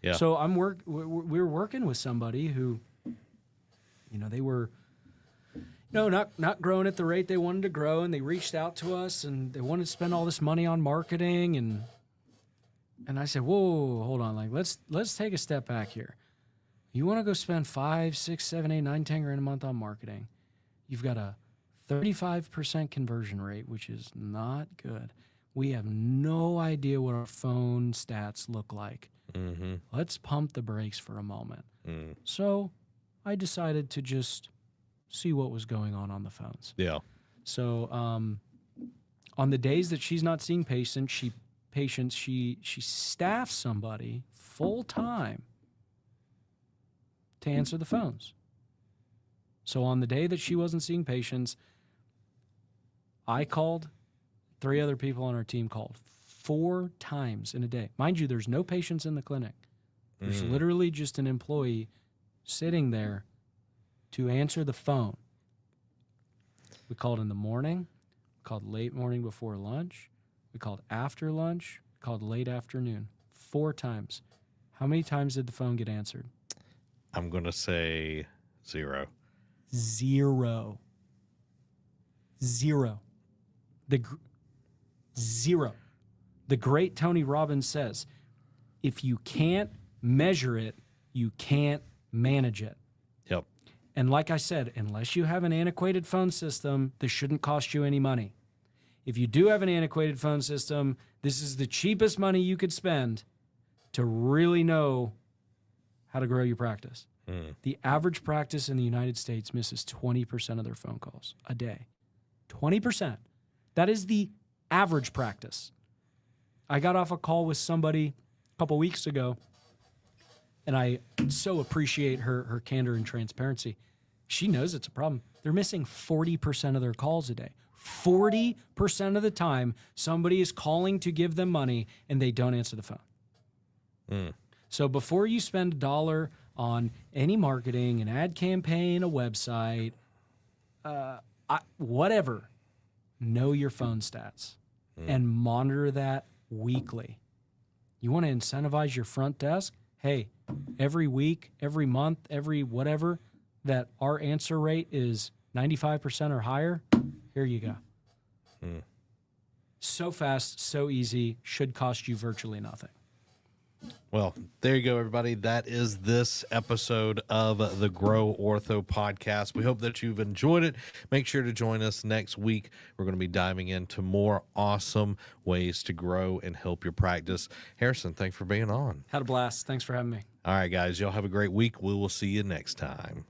Yeah. So we were working with somebody who, they were, not growing at the rate they wanted to grow, and they reached out to us and they wanted to spend all this money on marketing, and I said, whoa, hold on, like let's take a step back here. You want to go spend 5, 6, 7, 8, 9, 10 grand a month on marketing? You've got a 35% conversion rate, which is not good. We have no idea what our phone stats look like. Mm-hmm. Let's pump the brakes for a moment. So I decided to just see what was going on the phones. Yeah. So on the days that she's not seeing patients, she staffs somebody full time to answer the phones. So on the day that she wasn't seeing patients, I called, 3 other people on our team called 4 times in a day. Mind you, there's no patients in the clinic. There's literally just an employee sitting there to answer the phone. We called in the morning, we called late morning before lunch, we called after lunch, we called late afternoon. 4 times. How many times did the phone get answered? I'm going to say 0. 0. 0. 0. The great Tony Robbins says, if you can't measure it, you can't manage it. Yep. And like I said, unless you have an antiquated phone system, this shouldn't cost you any money. If you do have an antiquated phone system, this is the cheapest money you could spend to really know how to grow your practice. The average practice in the United States misses 20% of their phone calls a day. 20%. That is the average practice. I got off a call with somebody a couple weeks ago, and I so appreciate her candor and transparency. She knows it's a problem. They're missing 40% of their calls a day. 40% of the time, somebody is calling to give them money, and they don't answer the phone. So before you spend $1 on any marketing, an ad campaign, a website, whatever, know your phone stats and monitor that weekly. You want to incentivize your front desk? Hey, every week, every month, every whatever, that our answer rate is 95% or higher, here you go. So fast, so easy, should cost you virtually nothing. Well, there you go, everybody. That is this episode of the Grow Ortho podcast. We hope that you've enjoyed it. Make sure to join us next week. We're going to be diving into more awesome ways to grow and help your practice. Harrison, thanks for being on. Had a blast. Thanks for having me. All right, guys. Y'all have a great week. We will see you next time.